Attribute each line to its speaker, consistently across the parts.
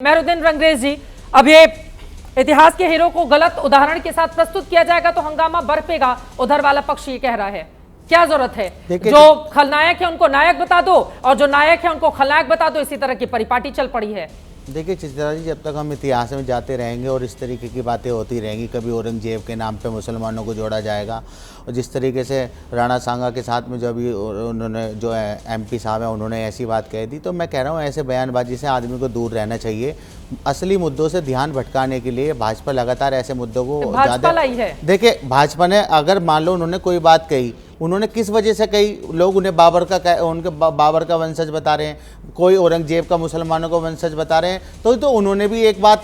Speaker 1: मेहरुद्दीन रंगरेज जी, अब ये इतिहास के हीरो को गलत उदाहरण के साथ प्रस्तुत किया जाएगा तो हंगामा बरपेगा, उधर वाला पक्ष ये कह रहा है। क्या जरूरत है, जो खलनायक है उनको नायक बता दो और जो नायक है उनको खलनायक बता दो, इसी तरह की परिपाटी चल पड़ी है।
Speaker 2: देखिए चित्रा जी, जब तक हम इतिहास में जाते रहेंगे और इस तरीके की बातें होती रहेंगी, कभी औरंगजेब के नाम पे मुसलमानों को जोड़ा जाएगा और जिस तरीके से राणा सांगा के साथ में जो अभी उन्होंने जो MP साहब हैं उन्होंने ऐसी बात कह दी, तो मैं कह रहा हूँ ऐसे बयानबाजी से आदमी को दूर रहना चाहिए। असली मुद्दों से ध्यान भटकाने के लिए भाजपा लगातार ऐसे मुद्दों को ज़्यादा देखिए, भाजपा ने अगर मान लो उन्होंने कोई बात कही, उन्होंने किस वजह से कही, लोग उन्हें उनके बाबर का वंशज बता रहे हैं, कोई औरंगजेब का मुसलमानों को वंशज बता रहे हैं, तो उन्होंने भी एक बात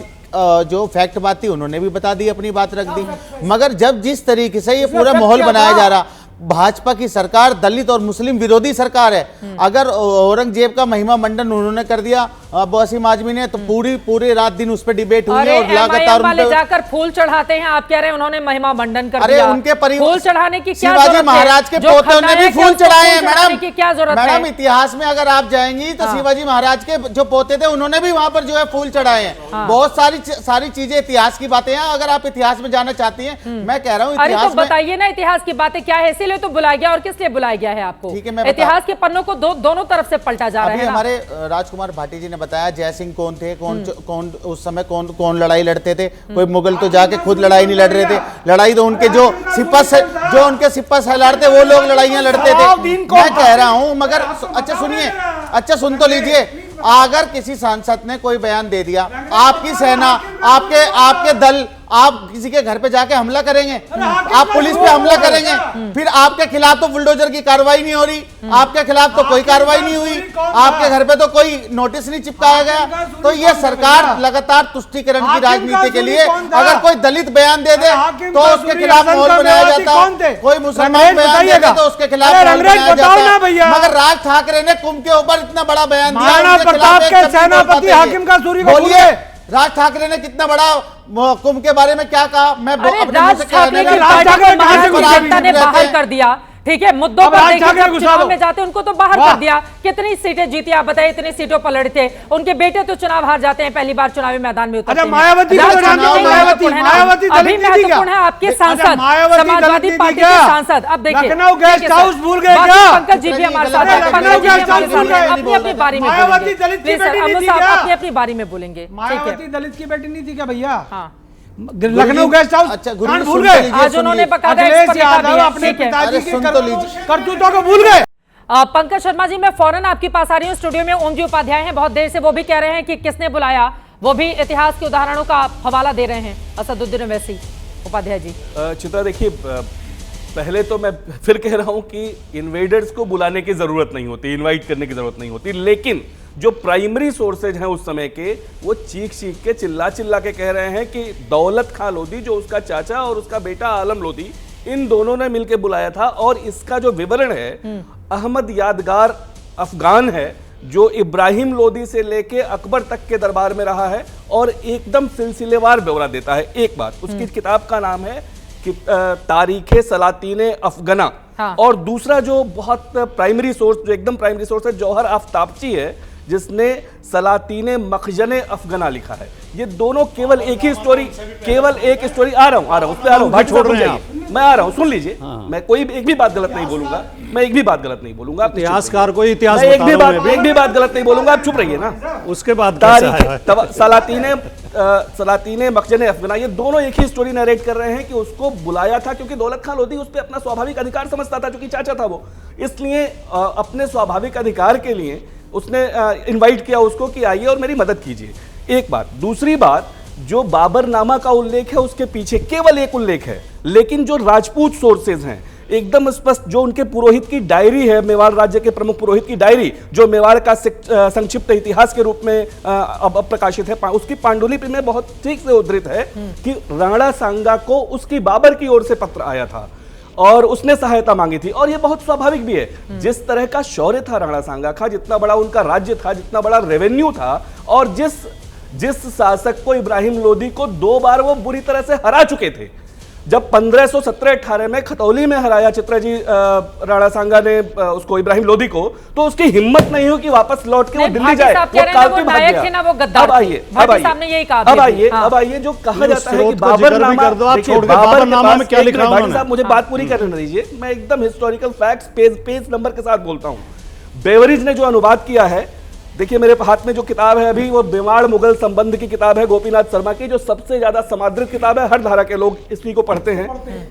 Speaker 2: जो फैक्ट बात थी उन्होंने भी बता दी, अपनी बात रख दी। मगर जब जिस तरीके से ये पूरा माहौल बनाया जा रहा, भाजपा की सरकार दलित और मुस्लिम विरोधी सरकार है। अगर औरंगजेब का महिमा मंडन उन्होंने कर दिया वसीम आजमी ने, तो पूरी रात दिन उस पर डिबेट हुई है और लगातार
Speaker 1: वाले जाकर फूल चढ़ाते हैं, आप कह रहे हैं उन्होंने महिमा मंडन कर
Speaker 2: दिया।
Speaker 1: उनके
Speaker 2: फूल
Speaker 1: चढ़ाने की क्या
Speaker 2: शिवाजी महाराज के पोते ने भी फूल चढ़ाए हैं मैडम।
Speaker 1: की क्या जरूरत है
Speaker 2: मैडम? इतिहास में अगर आप जाएंगी तो शिवाजी महाराज के जो पोते थे उन्होंने भी वहां पर जो है फूल चढ़ाए हैं। बहुत सारी चीजें इतिहास की बातें हैं, अगर आप इतिहास में जाना चाहती हैं। मैं कह रहा हूँ इतिहास
Speaker 1: बताइए ना, इतिहास की बातें क्या है, इसीलिए तो बुलाया गया और किस लिए बुलाया गया है आपको? इतिहास के पन्नों को दोनों तरफ से पलटा जा रहा है।
Speaker 2: हमारे राजकुमार भाटी जी ने बताया जय सिंह कौन थे, कौन उस समय कौन लड़ाई लड़ते थे। कोई मुगल तो जाके खुद लड़ाई नहीं लड़ रहे थे, लड़ाई तो उनके जो सिपा सलार थे वो लोग लड़ाइयां लड़ते थे। मैं कह रहा हूं, मगर अच्छा सुनिए, अच्छा सुन तो लीजिए। अगर किसी सांसद ने कोई बयान दे दिया, आपकी सेना, आपके दल, आप किसी के घर पे जाके हमला करेंगे, आप पुलिस पे हमला करेंगे, फिर आपके खिलाफ तो बुलडोजर की कार्रवाई नहीं हो रही, आपके खिलाफ तो कोई कार्रवाई नहीं हुई, आपके घर पे तो कोई नोटिस नहीं चिपकाया गया। तो ये सरकार लगातार तुष्टीकरण की राजनीति के लिए, अगर कोई दलित बयान दे दे तो उसके खिलाफ माहौल बनाया जाता है, कोई मुसलमान बयान दे दे तो उसके खिलाफ माहौल बनाया जाता है। मगर राज ठाकरे ने कुंभ के ऊपर इतना बड़ा बयान दिया,
Speaker 3: सेनापति हाकिम का सूरी
Speaker 2: बोलिए राज ठाकरे ने कितना बड़ा कुंभ के बारे में क्या कहा? मैं
Speaker 1: राज ठाकरे ने बाहर कर दिया, ठीक है। मुद्दों पर देखिए, चुनाव में जाते उनको तो बाहर कर दिया। कितनी सीटें जीती आप बताइए, इतनी सीटों पर लड़े थे। उनके बेटे तो चुनाव हार जाते हैं, पहली बार चुनावी मैदान में उतरते हैं।
Speaker 3: मायावती
Speaker 1: अभी महत्वपूर्ण है आपके सांसद, समाजवादी पार्टी के सांसद। अब देखिए
Speaker 3: लखनऊ गेस्ट हाउस भूल गए क्या?
Speaker 1: पंकज जी भी हमारे साथ हैं, अपनी अपनी बारी में अपनी अपनी बारी में बोलेंगे।
Speaker 3: मायावती दलित की बेटी नहीं थी क्या भैया?
Speaker 1: हाँ,
Speaker 3: लखनऊ गेस्ट हाउस
Speaker 2: अच्छा
Speaker 3: भूल गए।
Speaker 1: आज उन्होंने
Speaker 3: अखिलेश यादव अपने पिताजी के करतूतों को भूल गए।
Speaker 1: पंकज शर्मा जी, मैं फौरन आपके पास आ रही हूँ। स्टूडियो में ओम जी उपाध्याय हैं, बहुत देर से वो भी कह रहे हैं कि किसने बुलाया, वो भी इतिहास के उदाहरणों का हवाला दे रहे हैं। असदुद्दीन ओवैसी, उपाध्याय जी।
Speaker 4: चित्रा देखिए, पहले तो मैं फिर कह रहा हूं कि इन्वेडर्स को बुलाने की जरूरत नहीं होती, इनवाइट करने की जरूरत नहीं होती, लेकिन जो प्राइमरी सोर्सेज हैं उस समय के, वो चीख के चिल्ला के कह रहे हैं कि दौलत खां लोधी, जो उसका चाचा और उसका बेटा आलम लोधी, इन दोनों ने मिलकर बुलाया था। और इसका जो विवरण है, अहमद यादगार अफगान है, जो इब्राहिम लोधी से लेके अकबर तक के दरबार में रहा है और एकदम सिलसिलेवार ब्यौरा देता है। एक बात, उसकी किताब का नाम है तारीखे सलातीने अफगाना। हाँ। और दूसरा जो बहुत प्राइमरी सोर्स, जो एकदम प्राइमरी सोर्स है, जौहर आफ्ताबची है, जिसने सलातीने मखजने अफगाना लिखा है। ये दोनों केवल एक ही स्टोरी, आ रहा हूं उस पे आ रहा हूं, भाई छोड़ रहे हैं, मैं आ रहा हूं, सुन लीजिए। हाँ। मैं कोई एक भी बात गलत नहीं बोलूंगा,
Speaker 3: इतिहासकार को इतिहास
Speaker 4: एक भी बात गलत नहीं बोलूंगा, आप चुप रहिए ना।
Speaker 3: उसके बाद
Speaker 4: सलातीने मखजने अफगाना, ये दोनों एक ही स्टोरी नरेट कर रहे हैं कि उसको बुलाया था क्योंकि दौलत खां लोधी उस पर अपना स्वाभाविक अधिकार समझता था, क्योंकि चाचा था वो, इसलिए अपने स्वाभाविक अधिकार के लिए उसने इनवाइट किया उसको कि आइए और मेरी मदद कीजिए। एक बात। दूसरी बात, जो बाबरनामा का उल्लेख है उसके पीछे केवल एक उल्लेख है, लेकिन जो राजपूत सोर्सेज हैं एकदम स्पष्ट, जो उनके पुरोहित की डायरी है, मेवाड़ राज्य के प्रमुख पुरोहित की डायरी, जो मेवाड़ का संक्षिप्त इतिहास के रूप में अब प्रकाशित है, उसकी पांडुलिपि में बहुत ठीक से उद्धृत है कि राणा सांगा को उसकी बाबर की ओर से पत्र आया था और उसने सहायता मांगी थी। और यह बहुत स्वाभाविक भी है, जिस तरह का शौर्य था राणा सांगा का, जितना बड़ा उनका राज्य था, जितना बड़ा रेवेन्यू था, और जिस शासक को इब्राहिम लोधी को 2 बार वो बुरी तरह से हरा चुके थे, जब 1517-18 में खतौली में हराया चित्राजी राणा सांगा ने उसको, इब्राहिम लोधी को, तो उसकी हिम्मत नहीं हो कि वापस लौट के वो दिल्ली जाए, वो कालके भाग गया। अब आइए जो कहा जाता है कि बाबरनामा में क्या लिखा है साहब, मुझे बात पूरी करने दीजिए, मैं एकदम हिस्टोरिकल फैक्ट्स पेज नंबर के साथ बोलता हूं। बेवरिज ने जो अनुवाद किया है, देखिए मेरे हाथ में जो किताब है अभी, वो मेवाड़ मुगल संबंध की किताब है गोपीनाथ शर्मा की, जो सबसे ज्यादा समादृत किताब है, हर धारा के लोग इसी को पढ़ते हैं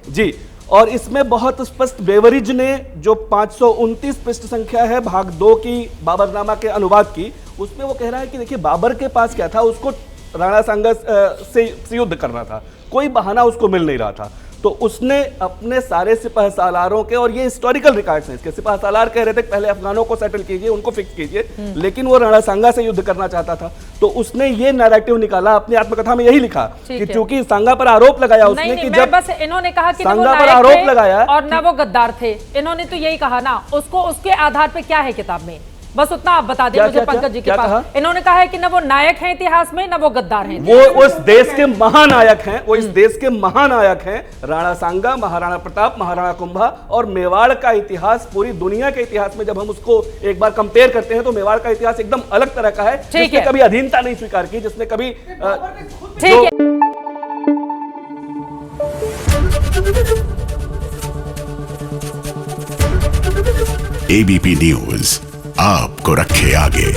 Speaker 4: जी। और इसमें बहुत स्पष्ट बेवरिज ने जो 529 पृष्ठ संख्या है भाग 2 की बाबरनामा के अनुवाद की, उसमें वो कह रहा है कि देखिए बाबर के पास क्या था, उसको राणा सांगा से युद्ध करना था, कोई बहाना उसको मिल नहीं रहा था, तो उसने अपने सारे सिपह सालारों के, और ये हिस्टोरिकल रिकॉर्ड्स हैं इसके, सिपह सालार कह रहे थे पहले अफगानों को सेटल कीजिए, उनको फिक्स कीजिए, लेकिन वो राणा सांगा से युद्ध करना चाहता था, तो उसने ये नैरेटिव निकाला अपनी आत्मकथा में, यही लिखा कि चूंकि सांगा पर आरोप लगाया उसने कि जब
Speaker 1: बस इन्होंने कहा कि
Speaker 4: सांगा पर आरोप लगाया
Speaker 1: और ना वो गद्दार थे, इन्होंने तो यही कहा ना, उसको उसके आधार पे क्या है किताब में, बस उतना आप बता दें मुझे पंकज जी के पास। इन्होंने कहा है कि ना वो नायक हैं इतिहास में, ना वो गद्दार हैं,
Speaker 4: वो उस देश के महानायक हैं, वो इस देश के महानायक हैं, राणा सांगा, महाराणा प्रताप, महाराणा कुंभा, और मेवाड़ का इतिहास पूरी दुनिया के इतिहास में जब हम उसको एक बार कंपेयर करते हैं तो मेवाड़ का इतिहास एकदम अलग तरह का है, जिसने कभी अधीनता नहीं स्वीकार की, जिसने कभी
Speaker 1: ठीक है।
Speaker 5: एबीपी न्यूज आपको रखे आगे।